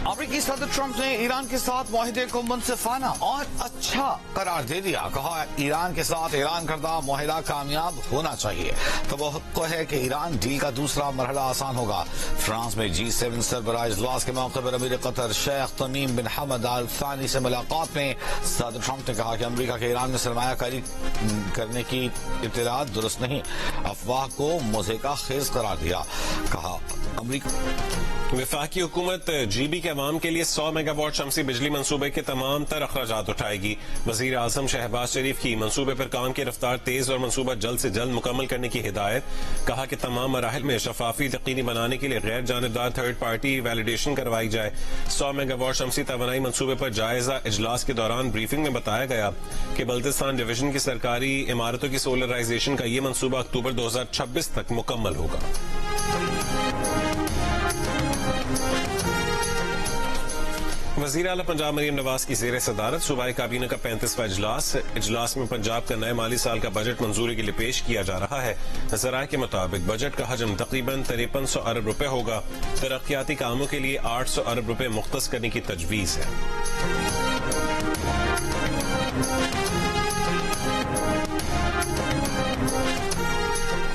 امریکی صدر ٹرمپ نے ایران کے ساتھ معاہدے کو منصفانہ اور اچھا قرار دے دیا. کہا ایران کے ساتھ اعلان کردہ معاہدہ کامیاب ہونا چاہیے. توقع ہے کہ ایران ڈیل کا دوسرا مرحلہ آسان ہوگا. فرانس میں G7 سربراہ اجلاس کے موقع پر امیر قطر شیخ تمیم بن حمد آل ثانی سے ملاقات میں صدر ٹرمپ نے کہا کہ امریکہ کے ایران میں سرمایہ کاری کرنے کی اطلاعات درست نہیں. افواہ کو مضحکہ خیز قرار دیا. کہا وفاقی حکومت جی بی کے عوام کے لیے 100 میگا واٹ شمسی بجلی منصوبے کے تمام تر اخراجات اٹھائے گی. وزیر اعظم شہباز شریف کی منصوبے پر کام کی رفتار تیز اور منصوبہ جلد سے جلد مکمل کرنے کی ہدایت. کہا کہ تمام مراحل میں شفافیت یقینی بنانے کے لیے غیر جانبدار تھرڈ پارٹی ویلیڈیشن کروائی جائے. 100 میگا واٹ شمسی توانائی منصوبے پر جائزہ اجلاس کے دوران بریفنگ میں بتایا گیا کہ بلتستان ڈویژن کی سرکاری عمارتوں کی سولرائزیشن کا یہ منصوبہ اکتوبر 2026 تک مکمل ہوگا. وزیر اعلیٰ پنجاب مریم نواز کی زیر صدارت صوبائی کابینہ کا 35واں اجلاس میں پنجاب کا نئے مالی سال کا بجٹ منظوری کے لیے پیش کیا جا رہا ہے. ذرائع کے مطابق بجٹ کا حجم تقریباً 5300 ارب روپے ہوگا. ترقیاتی کاموں کے لیے 800 ارب روپے مختص کرنے کی تجویز ہے.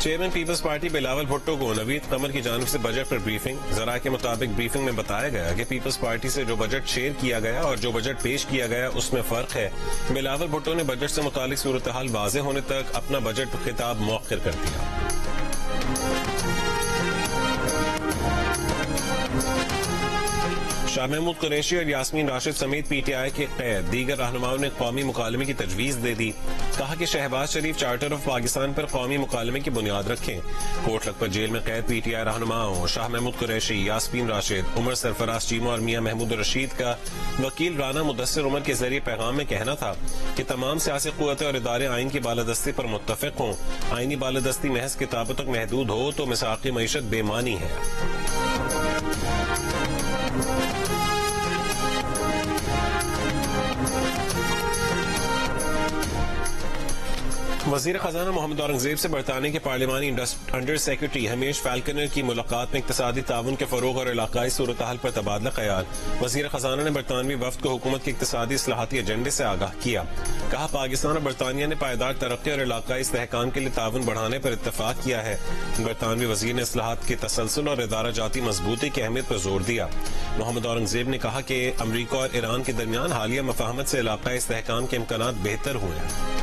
چیئرمین پیپلز پارٹی بلاول بھٹو کو نوید قمر کی جانب سے بجٹ پر بریفنگ. ذرائع کے مطابق بریفنگ میں بتایا گیا کہ پیپلز پارٹی سے جو بجٹ شیئر کیا گیا اور جو بجٹ پیش کیا گیا اس میں فرق ہے. بلاول بھٹو نے بجٹ سے متعلق صورتحال واضح ہونے تک اپنا بجٹ خطاب مؤخر کر دیا. شاہ محمود قریشی اور یاسمین راشد سمیت پی ٹی آئی کے قید دیگر رہنماؤں نے قومی مکالمے کی تجویز دے دی. کہا کہ شہباز شریف چارٹر آف پاکستان پر قومی مکالمے کی بنیاد رکھیں. کوٹ لکھپت جیل میں قید پی ٹی آئی رہنماؤں شاہ محمود قریشی، یاسمین راشد، عمر سرفراز چیمہ اور میاں محمود الرشید کا وکیل رانا مدثر عمر کے ذریعے پیغام میں کہنا تھا کہ تمام سیاسی قوتیں اور ادارے آئین کی بالادستی پر متفق ہوں. آئینی بالادستی محض کتابوں تک محدود ہو تو مساقی معیشت بے معنی ہے. وزیر خزانہ محمد اورنگزیب سے برطانیہ کے پارلیمانی انڈر سیکرٹری ہمیش فالکنر کی ملاقات میں اقتصادی تعاون کے فروغ اور علاقائی صورتحال پر تبادلہ خیال. وزیر خزانہ نے برطانوی وفد کو حکومت کے اقتصادی اصلاحاتی ایجنڈے سے آگاہ کیا. کہا پاکستان اور برطانیہ نے پائیدار ترقی اور علاقائی استحکام کے لیے تعاون بڑھانے پر اتفاق کیا ہے. برطانوی وزیر نے اصلاحات کے تسلسل اور ادارہ جاتی مضبوطی کی اہمیت پر زور دیا. محمد اورنگزیب نے کہا کہ امریکہ اور ایران کے درمیان حالیہ مفاہمت سے علاقائی استحکام کے امکانات بہتر ہوئے ہیں.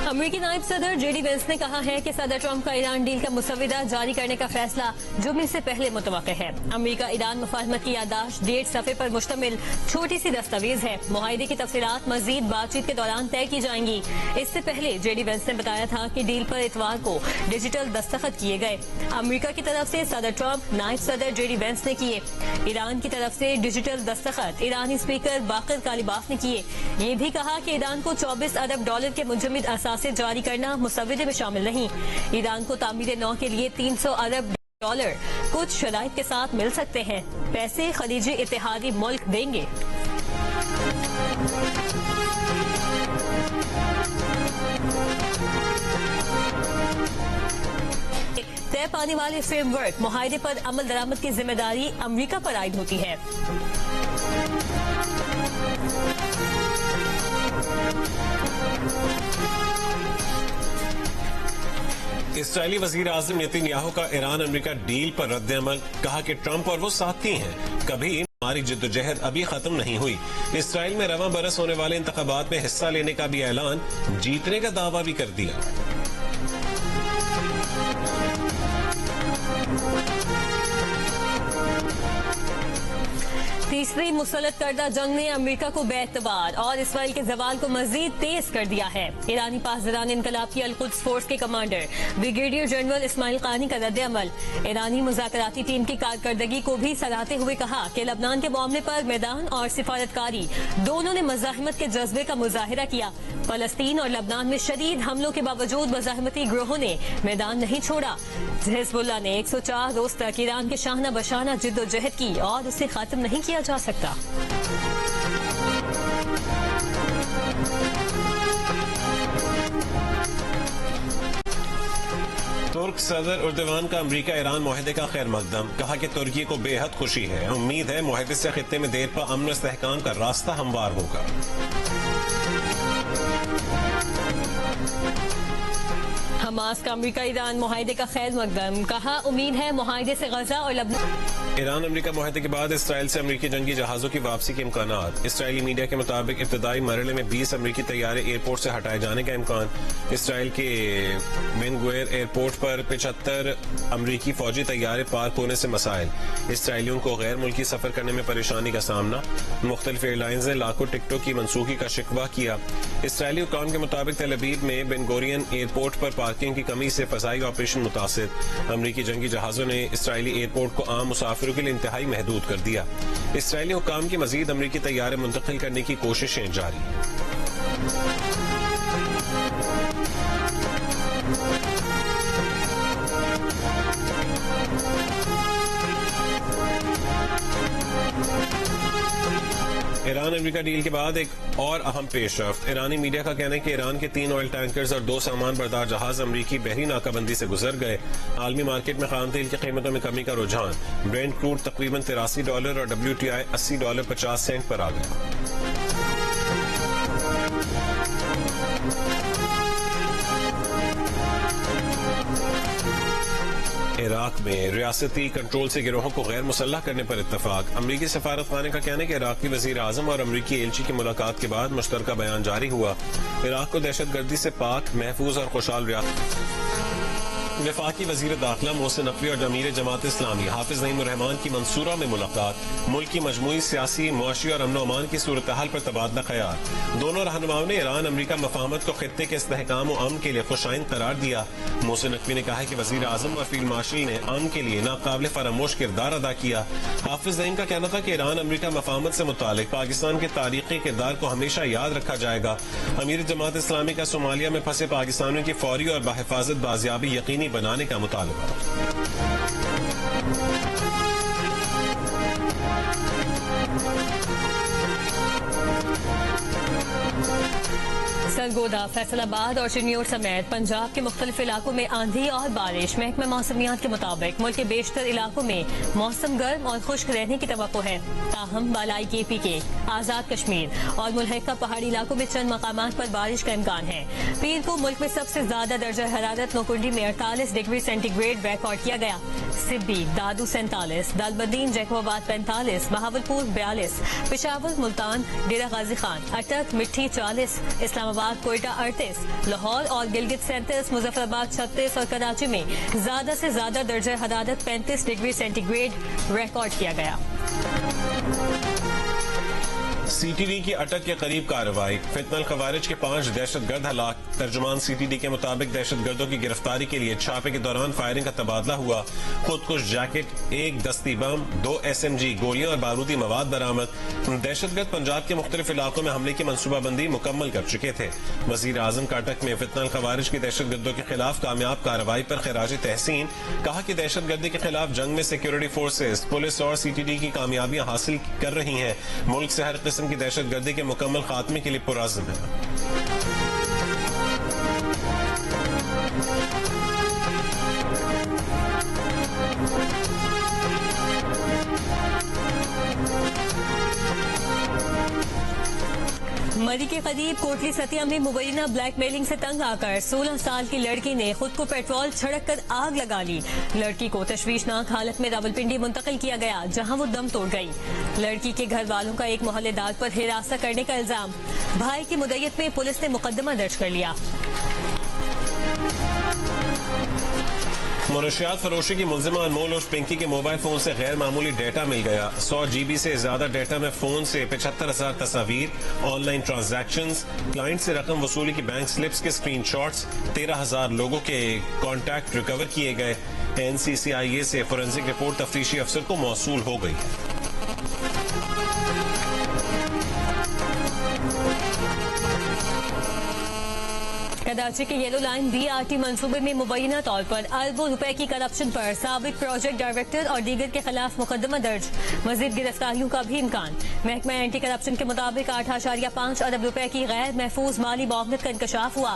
امریکی نائب صدر جے ڈی وینس نے کہا ہے کہ صدر ٹرمپ کا ایران ڈیل کا مسودہ جاری کرنے کا فیصلہ جمعے سے پہلے متوقع ہے. امریکہ ایران مفاہمت کی یادداشت 1.5 صفحے پر مشتمل چھوٹی سی دستاویز ہے. معاہدے کی تفصیلات مزید بات چیت کے دوران طے کی جائیں گی. اس سے پہلے جے ڈی وینس نے بتایا تھا کہ ڈیل پر اتوار کو ڈیجیٹل دستخط کیے گئے. امریکہ کی طرف سے صدر ٹرمپ، نائب صدر جے ڈی وینس نے کیے. ایران کی طرف سے ڈیجیٹل دستخط ایرانی اسپیکر باقر کالیباف نے کیے. یہ بھی کہا کہ ایران کو $24 ارب کے منجمد اثاثے جاری کرنا مسودے میں شامل نہیں. ایران کو تعمیر نو کے لیے $300 ارب کچھ شرائط کے ساتھ مل سکتے ہیں. پیسے خلیجی اتحادی ملک دیں گے. طے پانے والے فریم ورک معاہدے پر عمل درآمد کی ذمہ داری امریکہ پر عائد ہوتی ہے. اسرائیلی وزیر اعظم نیتن یاہو کا ایران امریکہ ڈیل پر رد عمل. کہا کہ ٹرمپ اور وہ ساتھی ہیں، کبھی ہماری جدوجہد ابھی ختم نہیں ہوئی. اسرائیل میں رواں برس ہونے والے انتخابات میں حصہ لینے کا بھی اعلان، جیتنے کا دعویٰ بھی کر دیا. تیسری مسلط کردہ جنگ نے امریکہ کو بے اعتبار اور اسرائیل کے زوال کو مزید تیز کر دیا ہے. ایرانی پاسداران انقلاب کی القدس فورس کے کمانڈر بریگیڈیئر جنرل اسماعیل قانی کا رد عمل. ایرانی مذاکراتی ٹیم کی کارکردگی کو بھی سراہتے ہوئے کہا کہ لبنان کے معاملے پر میدان اور سفارتکاری دونوں نے مزاحمت کے جذبے کا مظاہرہ کیا. فلسطین اور لبنان میں شدید حملوں کے باوجود مزاحمتی گروہوں نے میدان نہیں چھوڑا. حزب اللہ نے 104 روز تک ایران کے شاہنہ بشانہ جد و جہد کی اور اسے ختم نہیں کیا جا سکتا. ترک صدر اردوان کا امریکہ ایران معاہدے کا خیر مقدم، کہا کہ ترکی کو بے حد خوشی ہے، امید ہے معاہدے سے خطے میں دیر پا امن و استحکام کا راستہ ہموار ہوگا۔ حماس کا امریکہ ایران معاہدے کا خیر مقدم، کہا امید ہے معاہدے سے غزہ اور لبنان۔ ایران امریکہ معاہدے کے بعد اسرائیل سے امریکی جنگی جہازوں کی واپسی کے امکانات، اسرائیلی میڈیا کے مطابق ابتدائی مرحلے میں 20 امریکی طیارے ایئرپورٹ سے ہٹائے جانے کا امکان، اسرائیل کے بن گوئر ایئرپورٹ پر 75 امریکی فوجی طیارے پارک ہونے سے مسائل، اسرائیلیوں کو غیر ملکی سفر کرنے میں پریشانی کا سامنا، مختلف ایئر لائنز نے لاکھوں ٹکٹوں کی منسوخی کا شکوہ کیا، اسرائیلی حکام کے مطابق تل ابیب میں بن گورین ایئرپورٹ پر پارکنگ کی کمی سے فضائی آپریشن متاثر، امریکی جنگی جہازوں نے اسرائیلی ایئرپورٹ کو عام مسافروں کے لیے انتہائی محدود کر دیا، اسرائیلی حکام کی مزید امریکی طیارے منتقل کرنے کی کوششیں جاری۔ ایران امریکہ ڈیل کے بعد ایک اور اہم پیش رفت، ایرانی میڈیا کا کہنا ہے کہ ایران کے 3 آئل ٹینکرز اور 2 سامان بردار جہاز امریکی بحری ناکہ بندی سے گزر گئے، عالمی مارکیٹ میں خام تیل کی قیمتوں میں کمی کا رجحان، برینٹ کروڈ تقریباً $83 اور WTI $80.50 پر آ گیا۔ عراق میں ریاستی کنٹرول سے گروہوں کو غیر مسلح کرنے پر اتفاق، امریکی سفارت خانے کا کہنا ہے کہ عراقی وزیر اعظم اور امریکی ایلچی کی ملاقات کے بعد مشترکہ بیان جاری ہوا، عراق کو دہشت گردی سے پاک، محفوظ اور خوشحال ریاست۔ وفاقی وزیر داخلہ محسن نقوی اور امیر جماعت اسلامی حافظ نعیم الرحمان کی منصورہ میں ملاقات، ملک کی مجموعی سیاسی، معاشی اور امن و امان کی صورتحال پر تبادلہ خیال، دونوں رہنماؤں نے ایران امریکہ مفاہمت کو خطے کے استحکام و امن کے لیے خوشائند قرار دیا، محسن نقوی نے کہا ہے کہ وزیر اعظم اور فیلڈ مارشل نے امن کے لیے ناقابل فراموش کردار ادا کیا، حافظ نعیم کا کہنا تھا کہ ایران امریکہ مفاہمت سے متعلق پاکستان کے تاریخی کردار کو ہمیشہ یاد رکھا جائے گا، امیر جماعت اسلامی کا صومالیہ میں پھنسے پاکستانیوں کی فوری اور بحفاظت بازیابی یقینی بنانے کا مطالبہ۔ سرگودا، فیصل آباد اور چنیور سمیت پنجاب کے مختلف علاقوں میں آندھی اور بارش، محکمہ موسمیات کے مطابق ملک کے بیشتر علاقوں میں موسم گرم اور خشک رہنے کی توقع ہے، تاہم بالائی KPK، آزاد کشمیر اور ملحقہ پہاڑی علاقوں میں چند مقامات پر بارش کا امکان ہے۔ پیر کو ملک میں سب سے زیادہ درجہ حرارت نوکنڈی میں 48 ڈگری سینٹی گریڈ ریکارڈ کیا گیا، سبی، دادو 47، دالبدین، جیکوباد 45، بہاولپور 42، پشاور، ملتان، ڈیرہ غازی خان، اٹک، مٹھی 40، اسلام آباد، کوئٹہ 38، لاہور اور گلگت 37، مظفر آباد 36 اور کراچی میں زیادہ سے زیادہ درجہ حرارت 35 ڈگری سینٹی گریڈ ریکارڈ کیا گیا۔ CTD کی اٹک کے قریب کارروائی، فتنہ الخوارج کے 5 دہشت گرد ہلاک، ترجمان CTD کے مطابق دہشت گردوں کی گرفتاری کے لیے چھاپے کے دوران فائرنگ کا تبادلہ ہوا، خودکش جیکٹ، 1 دستی بم، 2 SMG گولیاں اور بارودی مواد برآمد، دہشت گرد پنجاب کے مختلف علاقوں میں حملے کی منصوبہ بندی مکمل کر چکے تھے، وزیر اعظم کا اٹک میں فتنہ الخوارج کی دہشت گردوں کے خلاف کامیاب کارروائی پر خراج تحسین، کہا کہ دہشت گردی کے خلاف جنگ میں سیکورٹی فورسز، پولیس اور CTD کی کامیابیاں حاصل کر رہی ہیں، ملک سے ہر قسم کی دہشت گردی کے مکمل خاتمے کے لیے پرعزم ہے۔ مری کے قریب کوٹلی ستیا میں مبینہ بلیک میلنگ سے تنگ آ کر 16 سال کی لڑکی نے خود کو پیٹرول چھڑک کر آگ لگا لی، لڑکی کو تشویشناک حالت میں راولپنڈی منتقل کیا گیا جہاں وہ دم توڑ گئی، لڑکی کے گھر والوں کا ایک محلے دار پر ہراساں کرنے کا الزام، بھائی کی مدعیت میں پولیس نے مقدمہ درج کر لیا۔ منشیات فروشی کی ملزمہ انمول اور پنکی کے موبائل فون سے غیر معمولی ڈیٹا مل گیا، 100 GB سے زیادہ ڈیٹا میں فون سے 75,000 تصاویر، آن لائن ٹرانزیکشنز، کلائنٹ سے رقم وصولی کی بینک سلپس کے اسکرین شاٹس، 13,000 لوگوں کے کانٹیکٹ ریکور کیے گئے، NCCIA سے فورینسک رپورٹ تفتیشی افسر کو موصول ہو گئی۔ کراچی کے یلو لائن BRT منصوبے میں مبینہ طور پر اربوں روپے کی کرپشن پر سابق پروجیکٹ ڈائریکٹر اور دیگر کے خلاف مقدمہ درج، مزید گرفتاریوں کا بھی امکان، محکمہ اینٹی کرپشن کے مطابق 8.5 ارب روپے کی غیر محفوظ مالی معاونت کا انکشاف ہوا،